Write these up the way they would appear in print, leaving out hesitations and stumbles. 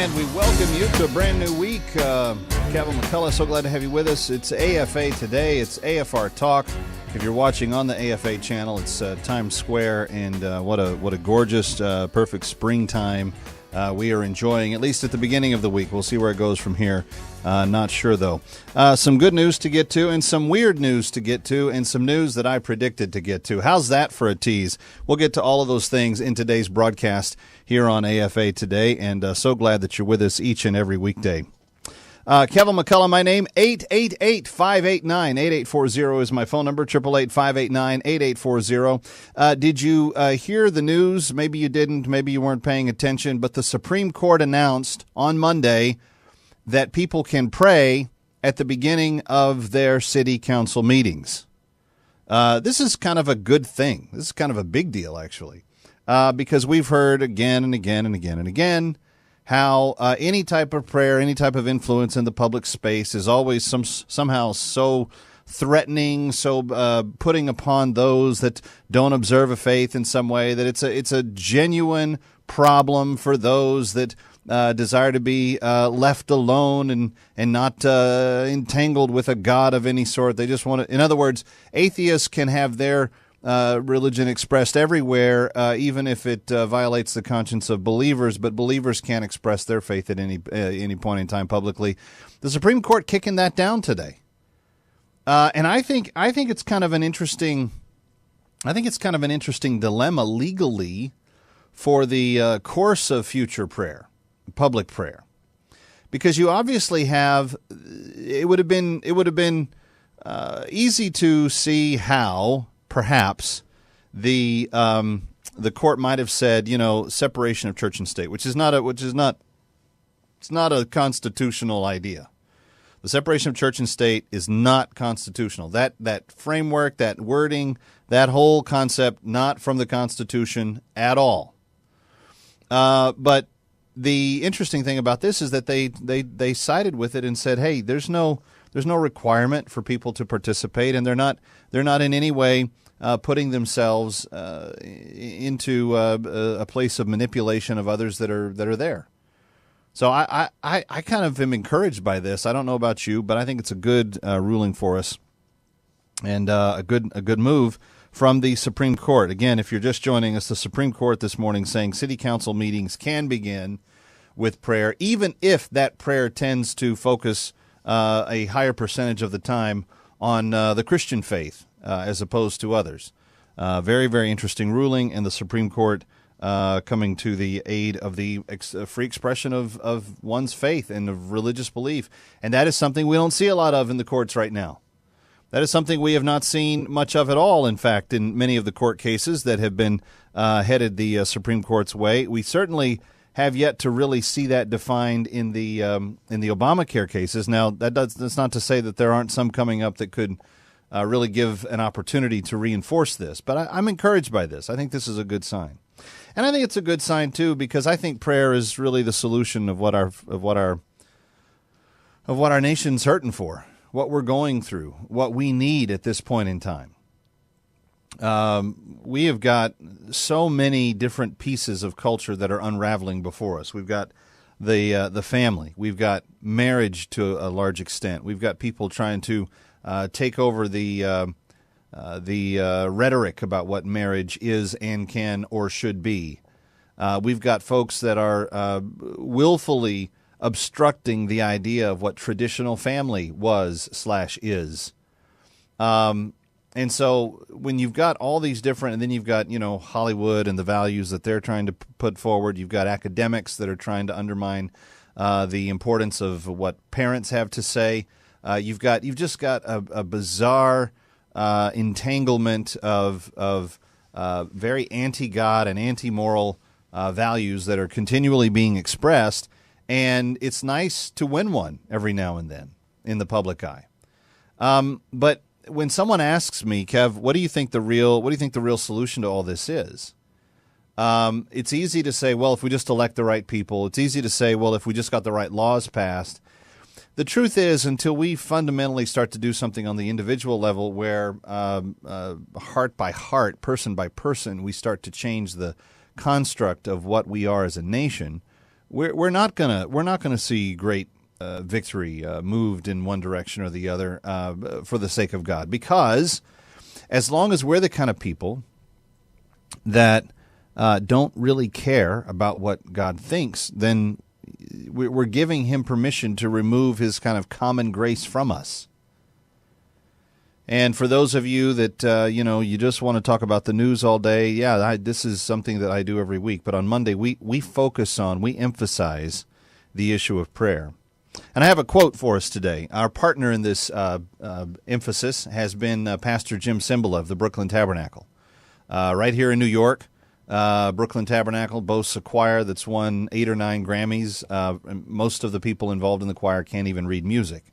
And we welcome you to a brand new week. Kevin McCullough, so glad to have you with us. It's AFA Today. It's AFR Talk. If you're watching on the AFA channel, it's Times Square, and what a gorgeous, perfect springtime we are enjoying, at least at the beginning of the week. We'll see where it goes from here. Not sure, though. Some good news to get to, and some weird news to get to, and some news that I predicted to get to. How's that for a tease? We'll get to all of those things in today's broadcast here on AFA Today, and so glad that you're with us each and every weekday. Kevin McCullough, my name, 888-589-8840 is my phone number, 888-589-8840. Did you hear the news? Maybe you didn't, maybe you weren't paying attention, but the Supreme Court announced on Monday that people can pray at the beginning of their city council meetings. This is kind of a good thing. This is kind of a big deal, actually, because we've heard again and again and again and again how any type of prayer, any type of influence in the public space is always somehow so threatening, so putting upon those that don't observe a faith in some way, that it's a genuine problem for those that desire to be left alone and not entangled with a God of any sort. They just want to, in other words, atheists can have their religion expressed everywhere, even if it violates the conscience of believers, but believers can't express their faith at any point in time publicly. The Supreme Court kicking that down today. And I think it's kind of an interesting dilemma legally for the course of future prayer, public prayer, because you obviously have. It would have been easy to see how perhaps the court might have said, separation of church and state, it's not a constitutional idea. The separation of church and state is not constitutional. That framework, that wording, that whole concept, not from the Constitution at all. But the interesting thing about this is that they sided with it and said, hey, there's no requirement for people to participate, and they're not in any way putting themselves into a place of manipulation of others that are there. So I kind of am encouraged by this. I don't know about you, but I think it's a good ruling for us, and a good move from the Supreme Court. Again, if you're just joining us, the Supreme Court this morning saying city council meetings can begin with prayer, even if that prayer tends to focus a higher percentage of the time on the Christian faith as opposed to others. Very, very interesting ruling, and the Supreme Court coming to the aid of the free expression of one's faith and of religious belief. And that is something we don't see a lot of in the courts right now. That is something we have not seen much of at all, in fact, in many of the court cases that have been headed the Supreme Court's way. We certainly have yet to really see that defined in the Obamacare cases. Now, that's not to say that there aren't some coming up that could really give an opportunity to reinforce this. But I'm encouraged by this. I think this is a good sign. And I think it's a good sign, too, because I think prayer is really the solution of what our nation's hurting for, what we're going through, what we need at this point in time. We have got so many different pieces of culture that are unraveling before us. We've got the family. We've got marriage to a large extent. We've got people trying to take over the rhetoric about what marriage is and can or should be. We've got folks that are willfully obstructing the idea of what traditional family was/is. And so when you've got all these different, and then you've got, Hollywood and the values that they're trying to put forward. You've got academics that are trying to undermine the importance of what parents have to say. You've just got a bizarre entanglement of very anti-God and anti-moral values that are continually being expressed, and it's nice to win one every now and then in the public eye. But when someone asks me, Kev, what do you think the real solution to all this is? It's easy to say, well, if we just elect the right people. It's easy to say, well, if we just got the right laws passed. The truth is, until we fundamentally start to do something on the individual level where heart by heart, person by person, we start to change the construct of what we are as a nation, we're not gonna see great victory moved in one direction or the other for the sake of God, because as long as we're the kind of people that don't really care about what God thinks, then we're giving him permission to remove his kind of common grace from us. And for those of you that, you just want to talk about the news all day, this is something that I do every week. But on Monday, we emphasize the issue of prayer. And I have a quote for us today. Our partner in this emphasis has been Pastor Jim Cymbala of the Brooklyn Tabernacle. Right here in New York, Brooklyn Tabernacle boasts a choir that's won 8 or 9 Grammys. Most of the people involved in the choir can't even read music.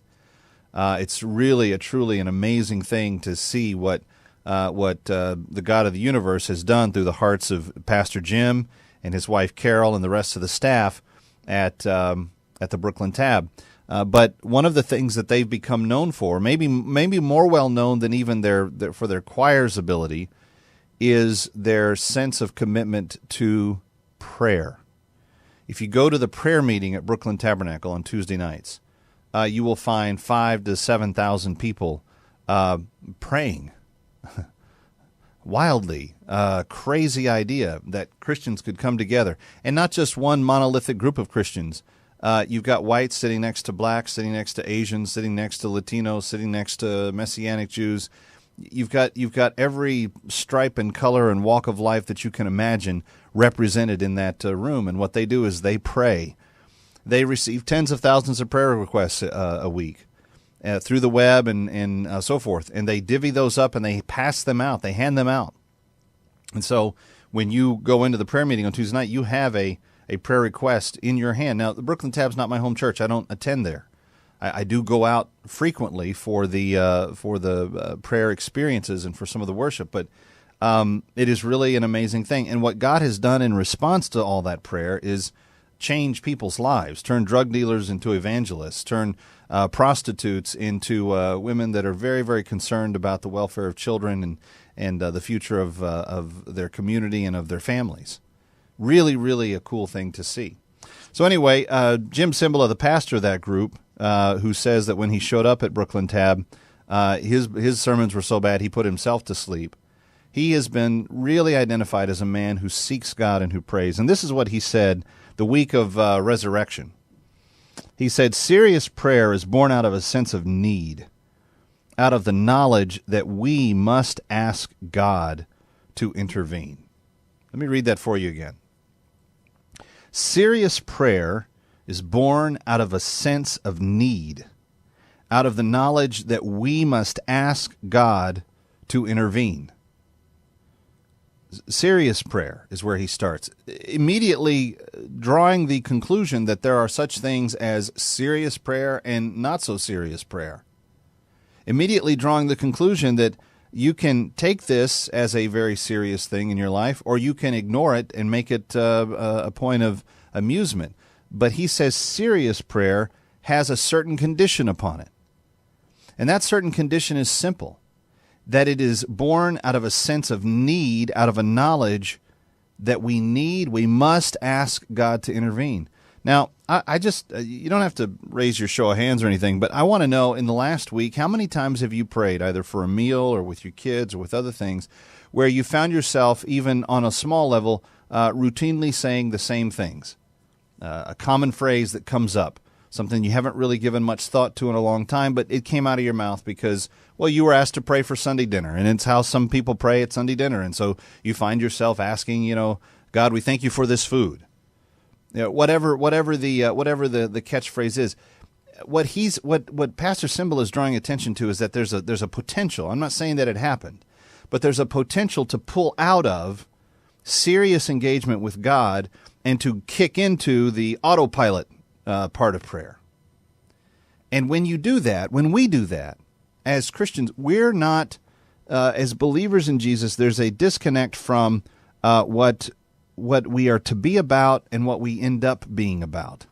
It's really truly an amazing thing to see what the God of the universe has done through the hearts of Pastor Jim and his wife Carol and the rest of the staff at the Brooklyn Tab. But one of the things that they've become known for, maybe more well known than even for their choir's ability, is their sense of commitment to prayer. If you go to the prayer meeting at Brooklyn Tabernacle on Tuesday nights, you will find 5,000 to 7,000 people praying. Wildly crazy idea that Christians could come together, and not just one monolithic group of Christians. You've got whites sitting next to blacks, sitting next to Asians, sitting next to Latinos, sitting next to Messianic Jews. You've got every stripe and color and walk of life that you can imagine represented in that room. And what they do is they pray. They receive tens of thousands of prayer requests a week through the web and so forth. And they divvy those up and they pass them out. They hand them out. And so when you go into the prayer meeting on Tuesday night, you have a prayer request in your hand. Now, the Brooklyn Tab's not my home church. I don't attend there. I do go out frequently for the prayer experiences and for some of the worship, but it is really an amazing thing. And what God has done in response to all that prayer is change people's lives, turn drug dealers into evangelists, turn prostitutes into women that are very, very concerned about the welfare of children and the future of their community and of their families. Really, really a cool thing to see. So anyway, Jim Cymbala, the pastor of that group, who says that when he showed up at Brooklyn Tab, his sermons were so bad he put himself to sleep. He has been really identified as a man who seeks God and who prays. And this is what he said the week of resurrection. He said, serious prayer is born out of a sense of need, out of the knowledge that we must ask God to intervene. Let me read that for you again. Serious prayer is born out of a sense of need, out of the knowledge that we must ask God to intervene. Serious prayer is where he starts, immediately drawing the conclusion that there are such things as serious prayer and not so serious prayer. Immediately drawing the conclusion that you can take this as a very serious thing in your life, or you can ignore it and make it a point of amusement. But he says serious prayer has a certain condition upon it. And that certain condition is simple, that it is born out of a sense of need, out of a knowledge that we must ask God to intervene. Now, I just, you don't have to raise your show of hands or anything, but I want to know, in the last week, how many times have you prayed, either for a meal or with your kids or with other things, where you found yourself, even on a small level, routinely saying the same things? A common phrase that comes up, something you haven't really given much thought to in a long time, but it came out of your mouth because, well, you were asked to pray for Sunday dinner, and it's how some people pray at Sunday dinner. And so you find yourself asking, God, we thank you for this food. Whatever the catchphrase is, what Pastor Cymbala is drawing attention to is that there's a potential. I'm not saying that it happened, but there's a potential to pull out of serious engagement with God and to kick into the autopilot part of prayer. And when we do that, as Christians, we're not, as believers in Jesus, there's a disconnect from what we are to be about and what we end up being about.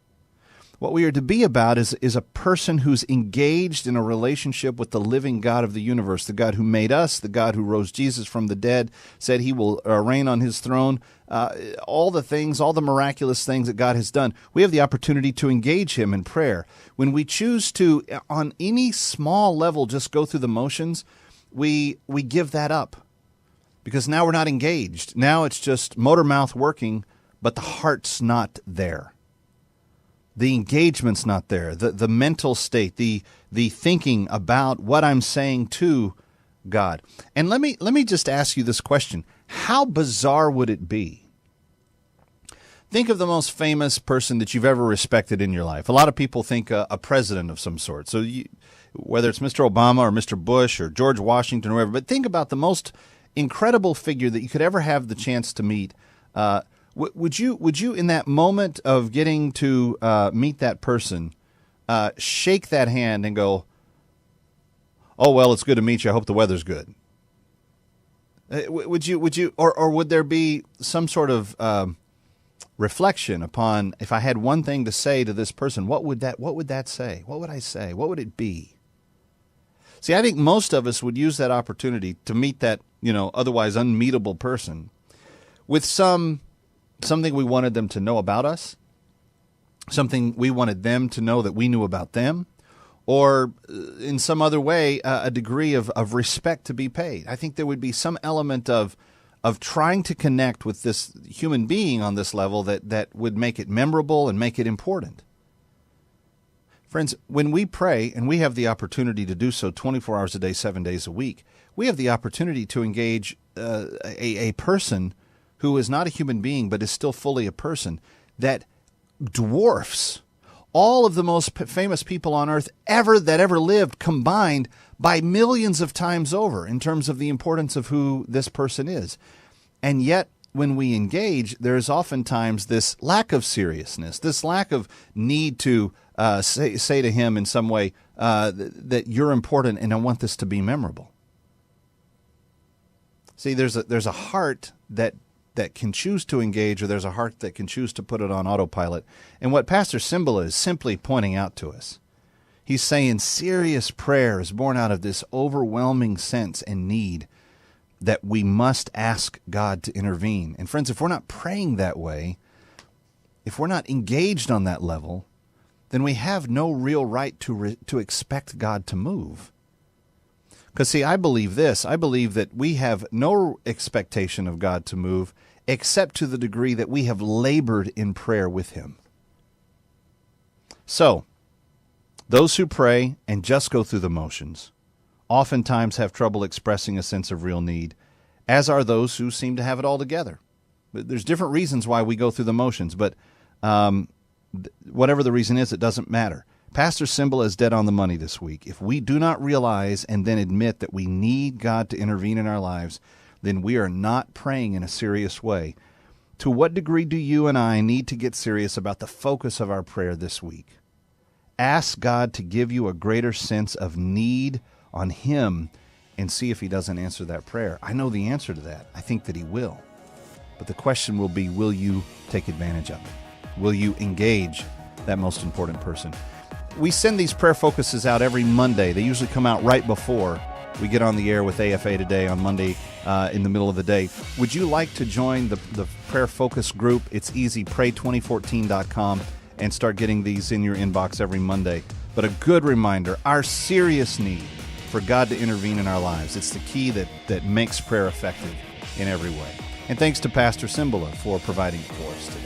What we are to be about is a person who's engaged in a relationship with the living God of the universe, the God who made us, the God who rose Jesus from the dead, said he will reign on his throne, all the things, all the miraculous things that God has done. We have the opportunity to engage him in prayer. When we choose to, on any small level, just go through the motions, we give that up because now we're not engaged. Now it's just motor mouth working, but the heart's not there. The engagement's not there. The mental state, the thinking about what I'm saying to God. And let me just ask you this question. How bizarre would it be? Think of the most famous person that you've ever respected in your life. A lot of people think a president of some sort. So whether it's Mr. Obama or Mr. Bush or George Washington or whoever, but think about the most incredible figure that you could ever have the chance to meet. Would you, in that moment of getting to meet that person, shake that hand and go, "Oh well, it's good to meet you. I hope the weather's good." Would you, or would there be some sort of reflection upon, if I had one thing to say to this person, what would that say? What would I say? What would it be? See, I think most of us would use that opportunity to meet that, otherwise unmeetable person with something we wanted them to know about us, something we wanted them to know that we knew about them, or in some other way, a degree of respect to be paid. I think there would be some element of trying to connect with this human being on this level that would make it memorable and make it important. Friends, when we pray, and we have the opportunity to do so 24 hours a day, 7 days a week, we have the opportunity to engage a person who is not a human being but is still fully a person that dwarfs all of the most famous people on earth that ever lived combined by millions of times over in terms of the importance of who this person is. And yet, when we engage, there's oftentimes this lack of seriousness, this lack of need to say to him in some way that you're important and I want this to be memorable. See, there's a heart that can choose to engage, or there's a heart that can choose to put it on autopilot. And what Pastor Cymbala is simply pointing out to us, he's saying serious prayer is born out of this overwhelming sense and need that we must ask God to intervene. And friends, if we're not praying that way, if we're not engaged on that level, then we have no real right to expect God to move. Because, see, I believe this. I believe that we have no expectation of God to move except to the degree that we have labored in prayer with him. So, those who pray and just go through the motions oftentimes have trouble expressing a sense of real need, as are those who seem to have it all together. There's different reasons why we go through the motions, but whatever the reason is, it doesn't matter. Pastor Cymbala is dead on the money this week. If we do not realize and then admit that we need God to intervene in our lives, then we are not praying in a serious way. To what degree do you and I need to get serious about the focus of our prayer this week? Ask God to give you a greater sense of need on him and see if he doesn't answer that prayer. I know the answer to that. I think that he will. But the question will be, will you take advantage of it? Will you engage that most important person? We send these prayer focuses out every Monday. They usually come out right before we get on the air with AFA Today on Monday in the middle of the day. Would you like to join the prayer focus group? It's easy, pray2014.com, and start getting these in your inbox every Monday. But a good reminder, our serious need for God to intervene in our lives. It's the key that makes prayer effective in every way. And thanks to Pastor Cymbala for providing it for us today.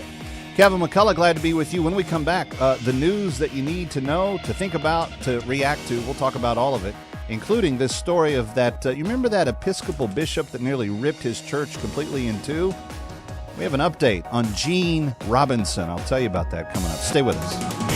Kevin McCullough, glad to be with you. When we come back, the news that you need to know, to think about, to react to, we'll talk about all of it, including this story of that, you remember that Episcopal bishop that nearly ripped his church completely in two? We have an update on Gene Robinson. I'll tell you about that coming up. Stay with us.